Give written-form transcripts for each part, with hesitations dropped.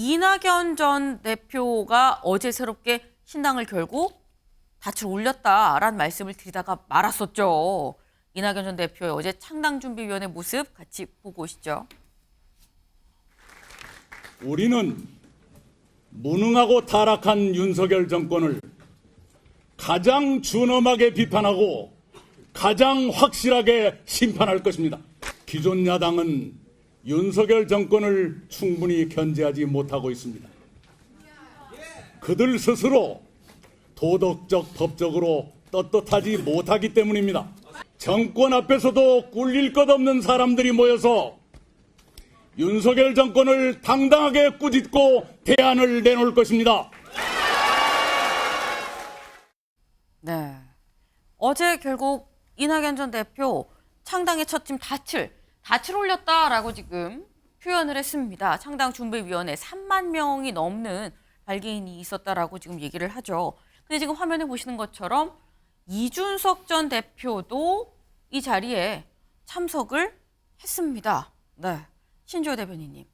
이낙연 전 대표가 어제 새롭게 신당을 결국 닻을 올렸다라는 말씀을 드리다가 말았었죠. 이낙연 전 대표의 어제 창당준비위원회 모습 같이 보고 오시죠. 우리는 무능하고 타락한 윤석열 정권을 가장 준엄하게 비판하고 가장 확실하게 심판할 것입니다. 기존 야당은 윤석열 정권을 충분히 견제하지 못하고 있습니다. 그들 스스로 도덕적, 법적으로 떳떳하지 못하기 때문입니다. 정권 앞에서도 꿀릴 것 없는 사람들이 모여서 윤석열 정권을 당당하게 꾸짖고 대안을 내놓을 것입니다. 네. 어제 결국 이낙연 전 대표 창당의 첫 팀 닻을 올렸다라고 지금 표현을 했습니다. 창당준비위원회 3만 명이 넘는 발기인이 있었다라고 지금 얘기를 하죠. 근데 지금 화면에 보시는 것처럼 이준석 전 대표도 이 자리에 참석을 했습니다. 네. 신조어 대변인님.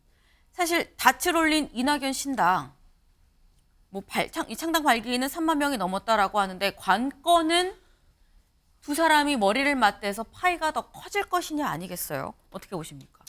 사실 닻을 올린 이낙연 신당, 이 창당 발기인은 3만 명이 넘었다라고 하는데 관건은 두 사람이 머리를 맞대서 파이가 더 커질 것이냐 아니겠어요? 어떻게 보십니까?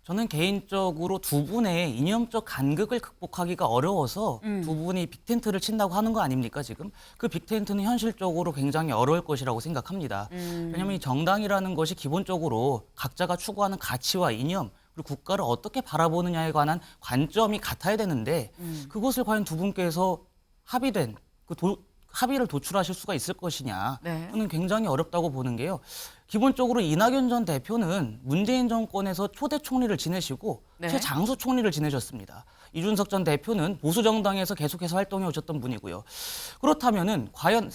저는 개인적으로 두 분의 이념적 간극을 극복하기가 어려워서 두 분이 빅텐트를 친다고 하는 거 아닙니까 지금? 그 빅텐트는 현실적으로 굉장히 어려울 것이라고 생각합니다. 왜냐하면 이 정당이라는 것이 기본적으로 각자가 추구하는 가치와 이념 그리고 국가를 어떻게 바라보느냐에 관한 관점이 같아야 되는데 그것을 과연 두 분께서 합의된 합의를 도출하실 수가 있을 것이냐. 네. 저는 굉장히 어렵다고 보는 게요. 기본적으로 이낙연 전 대표는 문재인 정권에서 초대 총리를 지내시고 네. 최장수 총리를 지내셨습니다. 이준석 전 대표는 보수 정당에서 계속해서 활동해 오셨던 분이고요. 그렇다면은 과연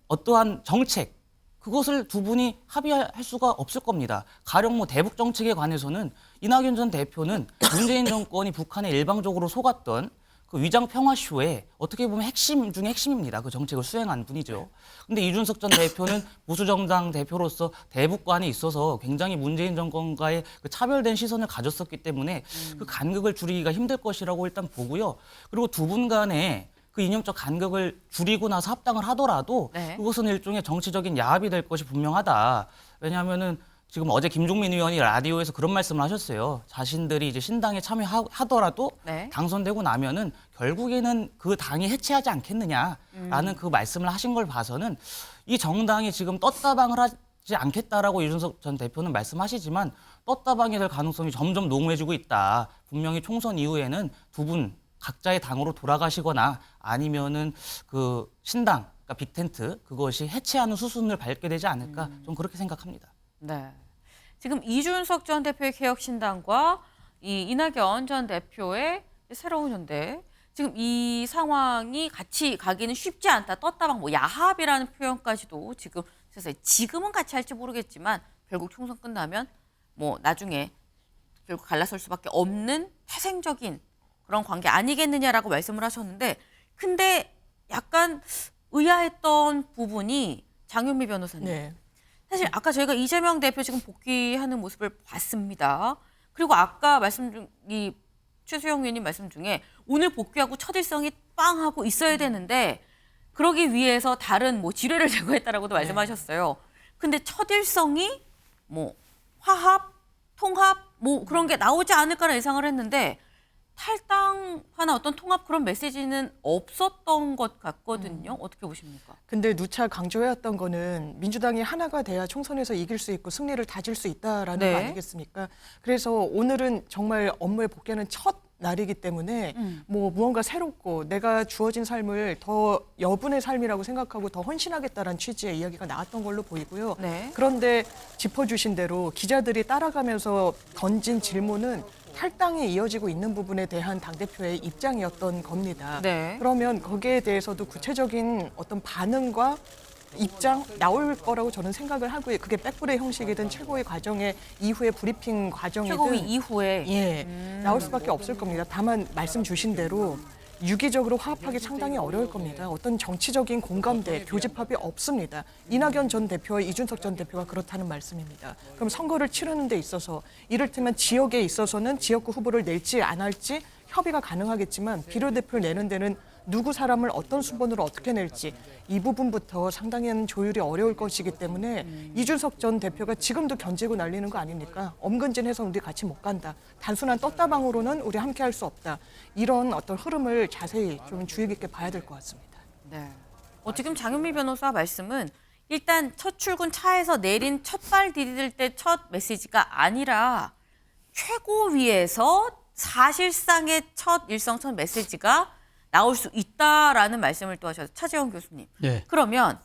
어떠한 정책 그것을 두 분이 합의할 수가 없을 겁니다. 가령 대북 정책에 관해서는 이낙연 전 대표는 문재인 정권이 북한에 일방적으로 속았던 그 위장 평화쇼에 어떻게 보면 핵심 중에 핵심입니다. 그 정책을 수행한 분이죠. 근데 이준석 전 대표는 보수정당 대표로서 대북관에 있어서 굉장히 문재인 정권과의 그 차별된 시선을 가졌었기 때문에 그 간극을 줄이기가 힘들 것이라고 일단 보고요. 그리고 두 분 간에 그 이념적 간극을 줄이고 나서 합당을 하더라도 네. 그것은 일종의 정치적인 야합이 될 것이 분명하다. 왜냐하면은 지금 어제 김종민 의원이 라디오에서 그런 말씀을 하셨어요. 자신들이 이제 신당에 참여하더라도 네. 당선되고 나면은 결국에는 그 당이 해체하지 않겠느냐라는 그 말씀을 하신 걸 봐서는 이 정당이 지금 떴다방을 하지 않겠다라고 이준석 전 대표는 말씀하시지만 떴다방이 될 가능성이 점점 농후해지고 있다. 분명히 총선 이후에는 두 분 각자의 당으로 돌아가시거나 아니면은 그 신당, 그러니까 빅텐트 그것이 해체하는 수순을 밟게 되지 않을까 좀 그렇게 생각합니다. 네. 지금 이준석 전 대표의 개혁신당과 이 이낙연 전 대표의 새로운 현대, 지금 이 상황이 같이 가기는 쉽지 않다. 떴다방 야합이라는 표현까지도 지금은 같이 할지 모르겠지만 결국 총선 끝나면 나중에 결국 갈라설 수밖에 없는 태생적인 그런 관계 아니겠느냐라고 말씀을 하셨는데, 근데 약간 의아했던 부분이 장윤미 변호사님. 네. 사실 아까 저희가 이재명 대표 지금 복귀하는 모습을 봤습니다. 그리고 아까 최수영 의원님 말씀 중에 오늘 복귀하고 첫일성이 빵 하고 있어야 되는데 그러기 위해서 다른 지뢰를 제거했다라고도 말씀하셨어요. 근데 첫일성이 화합, 통합 그런 게 나오지 않을까라는 예상을 했는데 탈당하나 어떤 통합 그런 메시지는 없었던 것 같거든요. 어떻게 보십니까? 근데 누차 강조해왔던 거는 민주당이 하나가 돼야 총선에서 이길 수 있고 승리를 다질 수 있다라는 네. 거 아니겠습니까? 그래서 오늘은 정말 업무에 복귀하는 첫 날이기 때문에 무언가 새롭고 내가 주어진 삶을 더 여분의 삶이라고 생각하고 더 헌신하겠다라는 취지의 이야기가 나왔던 걸로 보이고요. 네. 그런데 짚어주신 대로 기자들이 따라가면서 던진 질문은 탈당에 이어지고 있는 부분에 대한 당대표의 입장이었던 겁니다. 네. 그러면 거기에 대해서도 구체적인 어떤 반응과 입장 나올 거라고 저는 생각을 하고요. 그게 백브레 형식이든 최고위 과정의 이후의 브리핑 과정이든 최고위 이후에 나올 수밖에 없을 겁니다. 다만 말씀 주신 대로 유기적으로 화합하기 상당히 어려울 겁니다. 어떤 정치적인 공감대, 교집합이 없습니다. 이낙연 전 대표와 이준석 전 대표가 그렇다는 말씀입니다. 그럼 선거를 치르는 데 있어서 이를테면 지역에 있어서는 지역구 후보를 낼지 안 할지 협의가 가능하겠지만 비례대표를 내는 데는 누구 사람을 어떤 순번으로 어떻게 낼지 이 부분부터 상당한 조율이 어려울 것이기 때문에 이준석 전 대표가 지금도 견제고 날리는 거 아닙니까? 엄근진해서 우리 같이 못 간다. 단순한 떴다방으로는 우리 함께 할 수 없다. 이런 어떤 흐름을 자세히 좀 주의 깊게 봐야 될 것 같습니다. 네. 지금 장윤미 변호사 말씀은 일단 첫 출근 차에서 내린 첫 발 디딜 때 첫 메시지가 아니라 최고위에서 사실상의 첫 일성 첫 메시지가 나올 수 있다라는 말씀을 또 하셨어요. 차재원 교수님. 네. 그러면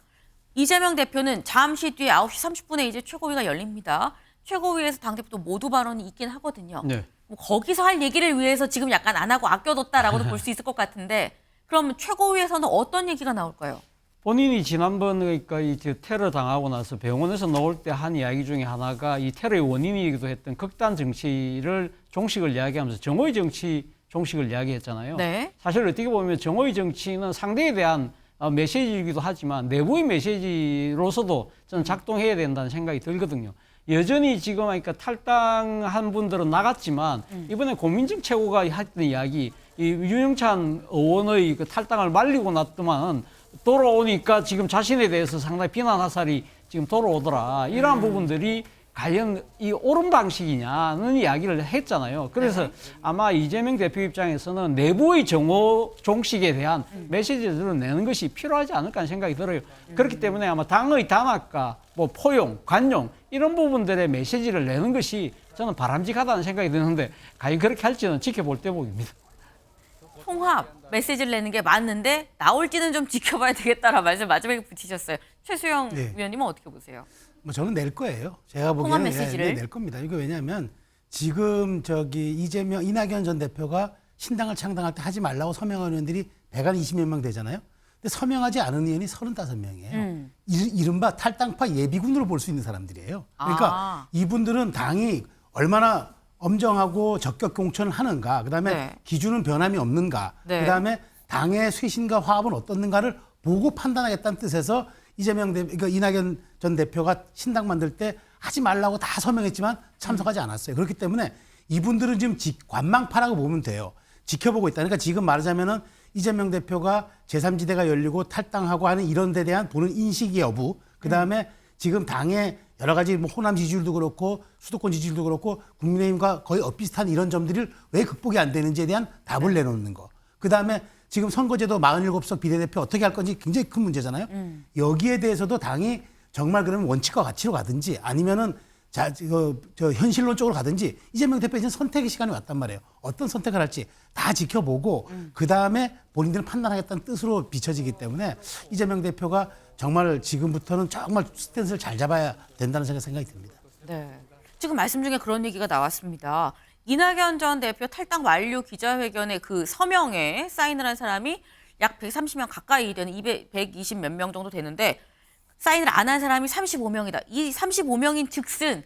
이재명 대표는 잠시 뒤에 9시 30분에 이제 최고위가 열립니다. 최고위에서 당대표도 모두 발언이 있긴 하거든요. 네. 뭐 거기서 할 얘기를 위해서 지금 약간 안 하고 아껴뒀다라고도 볼 수 있을 것 같은데 그럼 최고위에서는 어떤 얘기가 나올까요? 본인이 지난번 그러니까 이제 테러 당하고 나서 병원에서 나올 때 한 이야기 중에 하나가 이 테러의 원인이기도 했던 극단 정치를 종식을 이야기하면서 정오의 정치 종식을 이야기했잖아요. 네. 사실 어떻게 보면 정오의 정치는 상대에 대한 메시지이기도 하지만 내부의 메시지로서도 저는 작동해야 된다는 생각이 들거든요. 여전히 지금 그러니까 탈당한 분들은 나갔지만 이번에 고민정 최고가 했던 이야기 이 윤영찬 의원의 그 탈당을 말리고 났더만 돌아오니까 지금 자신에 대해서 상당히 비난 화살이 지금 돌아오더라. 이러한 부분들이 과연 이 옳은 방식이냐는 이야기를 했잖아요. 그래서 아마 이재명 대표 입장에서는 내부의 정오 종식에 대한 메시지를 내는 것이 필요하지 않을까 하는 생각이 들어요. 그렇기 때문에 아마 당의 단합과 뭐 포용, 관용 이런 부분들의 메시지를 내는 것이 저는 바람직하다는 생각이 드는데 과연 그렇게 할지는 지켜볼 대목입니다. 통합 메시지를 내는 게 맞는데 나올지는 좀 지켜봐야 되겠다라는 말씀 마지막에 붙이셨어요. 최수영 네. 위원님은 어떻게 보세요? 뭐 저는 낼 거예요. 제가 통합 보기에는 메시지를? 낼 겁니다. 이거 왜냐하면 지금 이낙연 전 대표가 신당을 창당할 때 하지 말라고 서명한 의원들이 120몇 명 되잖아요. 근데 서명하지 않은 의원이 35명이에요. 이른바 탈당파 예비군으로 볼 수 있는 사람들이에요. 그러니까 이분들은 당이 얼마나 엄정하고 적격 공천을 하는가, 그다음에 네. 기준은 변함이 없는가, 네. 그다음에 당의 쇄신과 화합은 어떻는가를 보고 판단하겠다는 뜻에서 그러니까 이낙연 전 대표가 신당 만들 때 하지 말라고 다 서명했지만 참석하지 않았어요. 그렇기 때문에 이분들은 지금 관망파라고 보면 돼요. 지켜보고 있다. 그러니까 지금 말하자면은 이재명 대표가 제3지대가 열리고 탈당하고 하는 이런 데 대한 보는 인식의 여부, 그다음에 지금 당의 여러 가지 뭐 호남 지지율도 그렇고 수도권 지지율도 그렇고 국민의힘과 거의 엇비슷한 이런 점들을 왜 극복이 안 되는지에 대한 답을 내놓는 거. 그다음에 지금 선거제도 47석 비례대표 어떻게 할 건지 굉장히 큰 문제잖아요. 여기에 대해서도 당이 정말 그러면 원칙과 가치로 가든지 아니면은 저 현실론적으로 가든지 이재명 대표 이제 선택의 시간이 왔단 말이에요. 어떤 선택을 할지 다 지켜보고 그다음에 본인들은 판단하겠다는 뜻으로 비춰지기 때문에 이재명 대표가 정말 지금부터는 정말 스탠스를 잘 잡아야 된다는 생각이 듭니다. 네. 지금 말씀 중에 그런 얘기가 나왔습니다. 이낙연 전 대표 탈당 완료 기자회견에 그 서명에 사인을 한 사람이 약 130명 가까이 되는 120 몇 명 정도 되는데 사인을 안 한 사람이 35명이다. 이 35명인 즉슨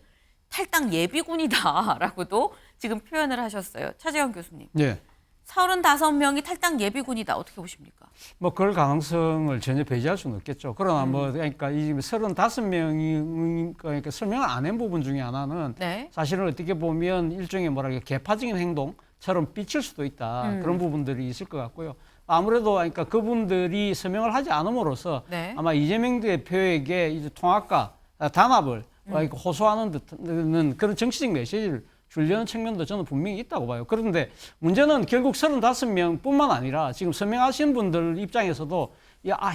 탈당 예비군이다라고도 지금 표현을 하셨어요. 차재현 교수님. 네. 35명이 탈당 예비군이다. 어떻게 보십니까? 뭐 그럴 가능성을 전혀 배제할 수는 없겠죠. 그러나 뭐 그러니까 이 35명이 그러니까 설명을 안 한 부분 중에 하나는 네. 사실은 어떻게 보면 일종의 뭐랄까 개파적인 행동처럼 비칠 수도 있다. 그런 부분들이 있을 것 같고요. 아무래도 그러니까 그분들이 서명을 하지 않음으로써 네. 아마 이재명 대표에게 이제 통합과 단합을 호소하는 듯한 그런 정치적 메시지를 주려는 측면도 저는 분명히 있다고 봐요. 그런데 문제는 결국 35명뿐만 아니라 지금 서명하신 분들 입장에서도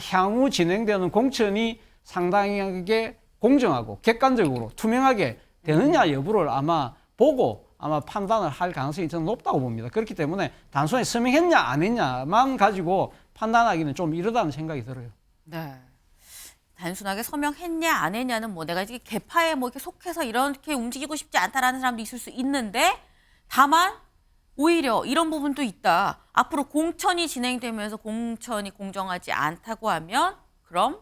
향후 진행되는 공천이 상당하게 공정하고 객관적으로 투명하게 되느냐 여부를 아마 보고 아마 판단을 할 가능성이 저는 높다고 봅니다. 그렇기 때문에 단순히 서명했냐 안 했냐만 가지고 판단하기는 좀 이르다는 생각이 들어요. 네. 단순하게 서명했냐 안 했냐는 뭐 내가 이게 개파에 뭐 이렇게 속해서 이렇게 움직이고 싶지 않다라는 사람도 있을 수 있는데 다만 오히려 이런 부분도 있다. 앞으로 공천이 진행되면서 공천이 공정하지 않다고 하면 그럼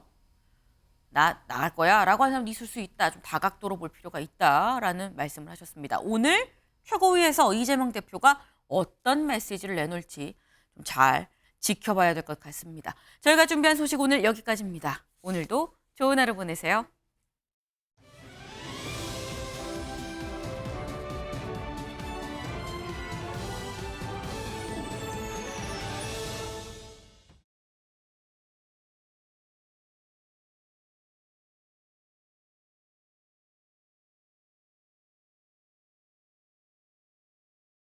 나 나갈 거야 라고 하는 사람도 있을 수 있다. 좀 다각도로 볼 필요가 있다라는 말씀을 하셨습니다. 오늘 최고위에서 이재명 대표가 어떤 메시지를 내놓을지 좀 잘 지켜봐야 될 것 같습니다. 저희가 준비한 소식 오늘 여기까지입니다. 오늘도 좋은 하루 보내세요.